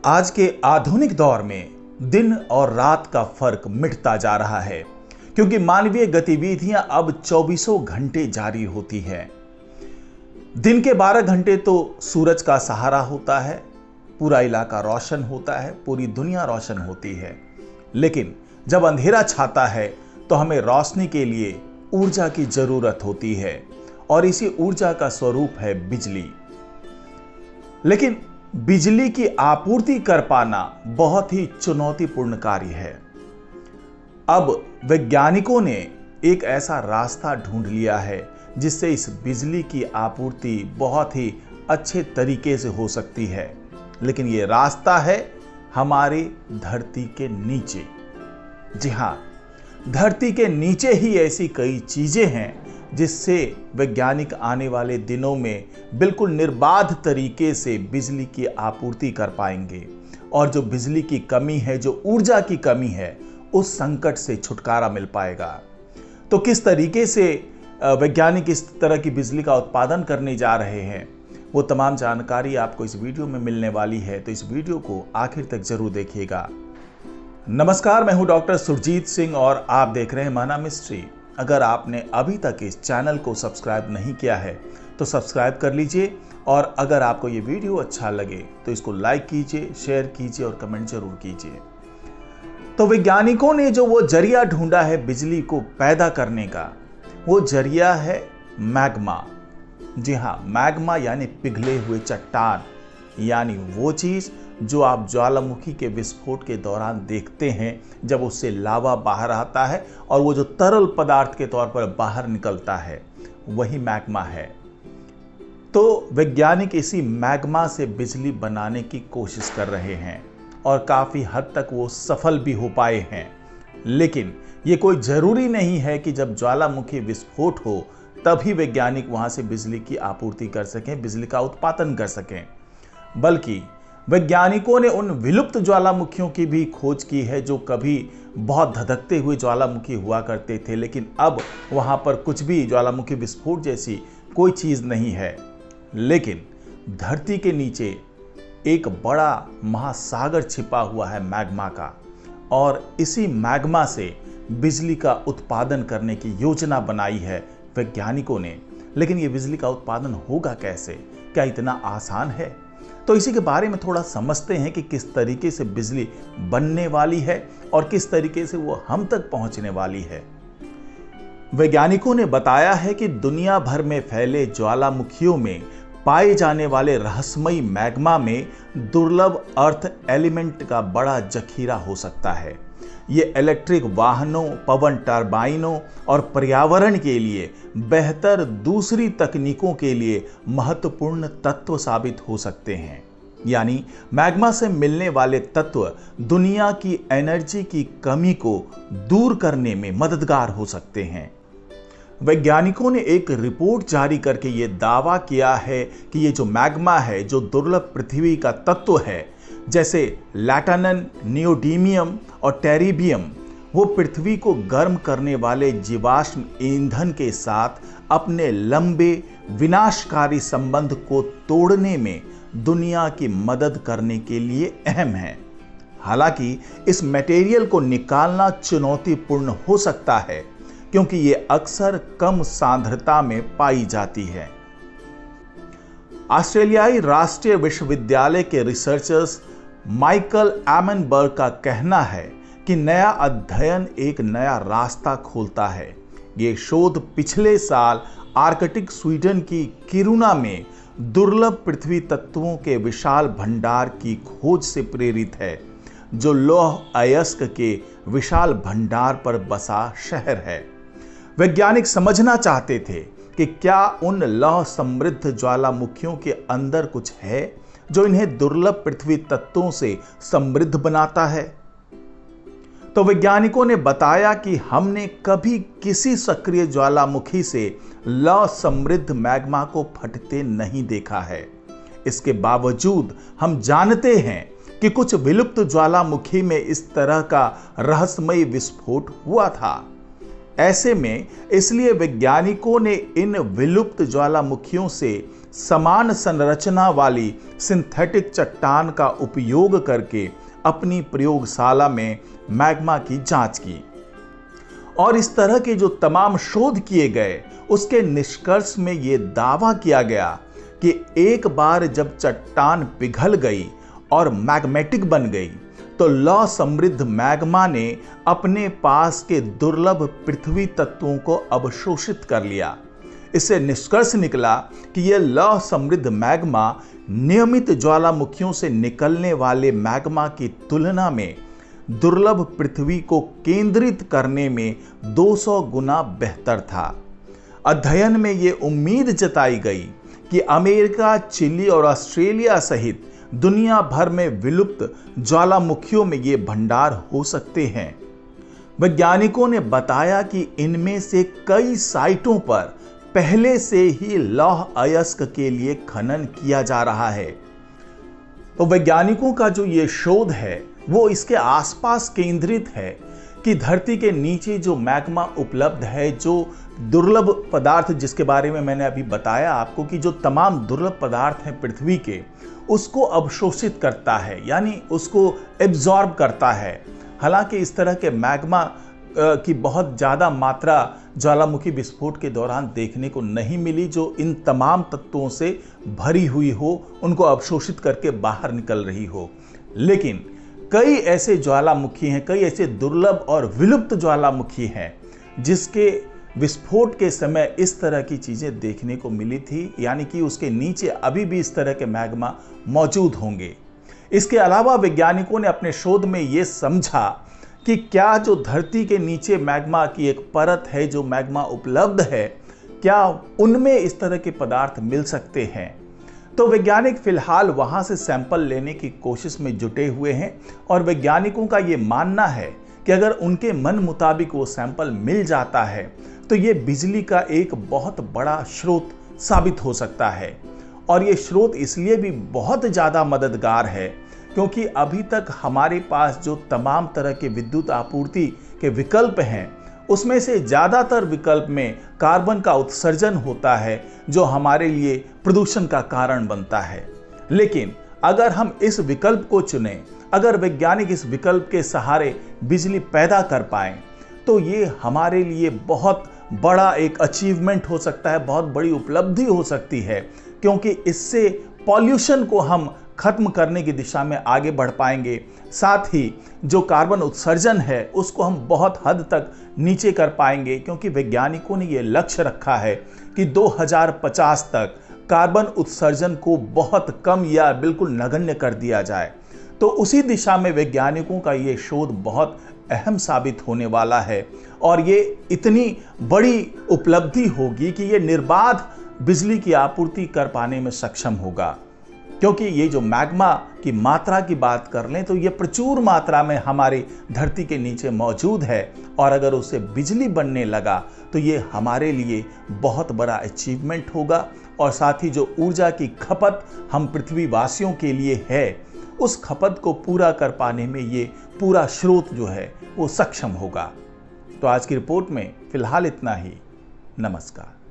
आज के आधुनिक दौर में दिन और रात का फर्क मिटता जा रहा है क्योंकि मानवीय गतिविधियां अब चौबीसों घंटे जारी होती है। दिन के 12 घंटे तो सूरज का सहारा होता है, पूरा इलाका रोशन होता है, पूरी दुनिया रोशन होती है। लेकिन जब अंधेरा छाता है तो हमें रोशनी के लिए ऊर्जा की जरूरत होती है और इसी ऊर्जा का स्वरूप है बिजली। लेकिन बिजली की आपूर्ति कर पाना बहुत ही चुनौतीपूर्ण कार्य है। अब वैज्ञानिकों ने एक ऐसा रास्ता ढूंढ लिया है जिससे इस बिजली की आपूर्ति बहुत ही अच्छे तरीके से हो सकती है। लेकिन ये रास्ता है हमारी धरती के नीचे। जी हाँ, धरती के नीचे ही ऐसी कई चीजें हैं जिससे वैज्ञानिक आने वाले दिनों में बिल्कुल निर्बाध तरीके से बिजली की आपूर्ति कर पाएंगे और जो बिजली की कमी है, जो ऊर्जा की कमी है, उस संकट से छुटकारा मिल पाएगा। तो किस तरीके से वैज्ञानिक इस तरह की बिजली का उत्पादन करने जा रहे हैं, वो तमाम जानकारी आपको इस वीडियो में मिलने वाली है। तो इस वीडियो को आखिर तक जरूर देखिएगा। नमस्कार, मैं हूं डॉक्टर सुरजीत सिंह और आप देख रहे हैं माना मिस्ट्री। अगर आपने अभी तक इस चैनल को सब्सक्राइब नहीं किया है तो सब्सक्राइब कर लीजिए और अगर आपको ये वीडियो अच्छा लगे तो इसको लाइक कीजिए, शेयर कीजिए और कमेंट जरूर कीजिए। तो वैज्ञानिकों ने जो वो जरिया ढूंढा है बिजली को पैदा करने का, वो जरिया है मैग्मा। जी हाँ, मैग्मा यानी पिघले हुए चट्टान, यानी वो चीज जो आप ज्वालामुखी के विस्फोट के दौरान देखते हैं जब उससे लावा बाहर आता है और वो जो तरल पदार्थ के तौर पर बाहर निकलता है, वही मैग्मा है। तो वैज्ञानिक इसी मैग्मा से बिजली बनाने की कोशिश कर रहे हैं और काफी हद तक वो सफल भी हो पाए हैं। लेकिन ये कोई जरूरी नहीं है कि जब ज्वालामुखी विस्फोट हो तभी वैज्ञानिक वहां से बिजली की आपूर्ति कर सकें, बिजली का उत्पादन कर सकें, बल्कि वैज्ञानिकों ने उन विलुप्त ज्वालामुखियों की भी खोज की है जो कभी बहुत धधकते हुए ज्वालामुखी हुआ करते थे, लेकिन अब वहां पर कुछ भी ज्वालामुखी विस्फोट जैसी कोई चीज नहीं है। लेकिन धरती के नीचे एक बड़ा महासागर छिपा हुआ है मैग्मा का, और इसी मैग्मा से बिजली का उत्पादन करने की योजना बनाई है वैज्ञानिकों ने। लेकिन ये बिजली का उत्पादन होगा कैसे? क्या इतना आसान है? तो इसी के बारे में थोड़ा समझते हैं कि किस तरीके से बिजली बनने वाली है और किस तरीके से वो हम तक पहुंचने वाली है। वैज्ञानिकों ने बताया है कि दुनिया भर में फैले ज्वालामुखियों में पाए जाने वाले रहस्यमयी मैग्मा में दुर्लभ अर्थ एलिमेंट का बड़ा जखीरा हो सकता है। ये इलेक्ट्रिक वाहनों, पवन टरबाइनों और पर्यावरण के लिए बेहतर दूसरी तकनीकों के लिए महत्वपूर्ण तत्व साबित हो सकते हैं। यानी मैग्मा से मिलने वाले तत्व दुनिया की एनर्जी की कमी को दूर करने में मददगार हो सकते हैं। वैज्ञानिकों ने एक रिपोर्ट जारी करके ये दावा किया है कि ये जो मैग्मा है, जो दुर्लभ पृथ्वी का तत्व है, जैसे लैटानन, नियोडीमियम और टेरिबियम, वो पृथ्वी को गर्म करने वाले जीवाश्म ईंधन के साथ अपने लंबे विनाशकारी संबंध को तोड़ने में दुनिया की मदद करने के लिए अहम है। हालांकि इस मटेरियल को निकालना चुनौतीपूर्ण हो सकता है क्योंकि ये अक्सर कम सांद्रता में पाई जाती है। ऑस्ट्रेलियाई राष्ट्रीय विश्वविद्यालय के रिसर्चर्स माइकल एमनबर्ग का कहना है कि नया अध्ययन एक नया रास्ता खोलता है। ये शोध पिछले साल आर्कटिक स्वीडन की किरुना में दुर्लभ पृथ्वी तत्वों के विशाल भंडार की खोज से प्रेरित है, जो लौह अयस्क के विशाल भंडार पर बसा शहर है। वैज्ञानिक समझना चाहते थे कि क्या उन लौह समृद्ध ज्वालामुखियों के अंदर कुछ है जो इन्हें दुर्लभ पृथ्वी तत्वों से समृद्ध बनाता है। तो वैज्ञानिकों ने बताया कि हमने कभी किसी सक्रिय ज्वालामुखी से लौह समृद्ध मैग्मा को फटते नहीं देखा है। इसके बावजूद हम जानते हैं कि कुछ विलुप्त ज्वालामुखी में इस तरह का रहस्यमयी विस्फोट हुआ था। ऐसे में इसलिए वैज्ञानिकों ने इन विलुप्त ज्वालामुखियों से समान संरचना वाली सिंथेटिक चट्टान का उपयोग करके अपनी प्रयोगशाला में मैग्मा की जांच की। और इस तरह के जो तमाम शोध किए गए उसके निष्कर्ष में यह दावा किया गया कि एक बार जब चट्टान पिघल गई और मैग्मेटिक बन गई तो लौह समृद्ध मैग्मा ने अपने पास के दुर्लभ पृथ्वी तत्वों को अवशोषित कर लिया। इससे निष्कर्ष निकला कि यह लौह समृद्ध मैग्मा नियमित ज्वालामुखियों से निकलने वाले मैग्मा की तुलना में दुर्लभ पृथ्वी को केंद्रित करने में 200 गुना बेहतर था। अध्ययन में यह उम्मीद जताई गई कि अमेरिका, चिली और ऑस्ट्रेलिया सहित दुनिया भर में विलुप्त ज्वालामुखियों में ये भंडार हो सकते हैं। वैज्ञानिकों ने बताया कि इनमें से कई साइटों पर पहले से ही लौह अयस्क के लिए खनन किया जा रहा है। तो वैज्ञानिकों का जो ये शोध है वो इसके आसपास केंद्रित है कि धरती के नीचे जो मैग्मा उपलब्ध है, जो दुर्लभ पदार्थ जिसके बारे में मैंने अभी बताया आपको कि जो तमाम दुर्लभ पदार्थ हैं पृथ्वी के, उसको अवशोषित करता है, यानी उसको एब्जॉर्ब करता है। हालांकि इस तरह के मैग्मा की बहुत ज़्यादा मात्रा ज्वालामुखी विस्फोट के दौरान देखने को नहीं मिली जो इन तमाम तत्वों से भरी हुई हो, उनको अवशोषित करके बाहर निकल रही हो। लेकिन कई ऐसे ज्वालामुखी हैं, कई ऐसे दुर्लभ और विलुप्त ज्वालामुखी हैं जिसके विस्फोट के समय इस तरह की चीज़ें देखने को मिली थी, यानी कि उसके नीचे अभी भी इस तरह के मैग्मा मौजूद होंगे। इसके अलावा वैज्ञानिकों ने अपने शोध में ये समझा कि क्या जो धरती के नीचे मैग्मा की एक परत है, जो मैग्मा उपलब्ध है, क्या उनमें इस तरह के पदार्थ मिल सकते हैं। तो वैज्ञानिक फिलहाल वहां से सैंपल लेने की कोशिश में जुटे हुए हैं और वैज्ञानिकों का ये मानना है कि अगर उनके मन मुताबिक वो सैंपल मिल जाता है तो ये बिजली का एक बहुत बड़ा स्रोत साबित हो सकता है। और ये स्रोत इसलिए भी बहुत ज़्यादा मददगार है क्योंकि अभी तक हमारे पास जो तमाम तरह के विद्युत आपूर्ति के विकल्प हैं उसमें से ज़्यादातर विकल्प में कार्बन का उत्सर्जन होता है जो हमारे लिए प्रदूषण का कारण बनता है। लेकिन अगर हम इस विकल्प को चुनें, अगर वैज्ञानिक इस विकल्प के सहारे बिजली पैदा कर पाएं तो ये हमारे लिए बहुत बड़ा एक अचीवमेंट हो सकता है, बहुत बड़ी उपलब्धि हो सकती है, क्योंकि इससे पॉल्यूशन को हम खत्म करने की दिशा में आगे बढ़ पाएंगे। साथ ही जो कार्बन उत्सर्जन है उसको हम बहुत हद तक नीचे कर पाएंगे, क्योंकि वैज्ञानिकों ने ये लक्ष्य रखा है कि 2050 तक कार्बन उत्सर्जन को बहुत कम या बिल्कुल नगण्य कर दिया जाए। तो उसी दिशा में वैज्ञानिकों का ये शोध बहुत अहम साबित होने वाला है और ये इतनी बड़ी उपलब्धि होगी कि ये निर्बाध बिजली की आपूर्ति कर पाने में सक्षम होगा। क्योंकि ये जो मैग्मा की मात्रा की बात कर लें तो ये प्रचुर मात्रा में हमारी धरती के नीचे मौजूद है और अगर उससे बिजली बनने लगा तो ये हमारे लिए बहुत बड़ा अचीवमेंट होगा और साथ ही जो ऊर्जा की खपत हम पृथ्वी वासियों के लिए है उस खपत को पूरा कर पाने में ये पूरा स्रोत जो है वो सक्षम होगा। तो आज की रिपोर्ट में फिलहाल इतना ही। नमस्कार।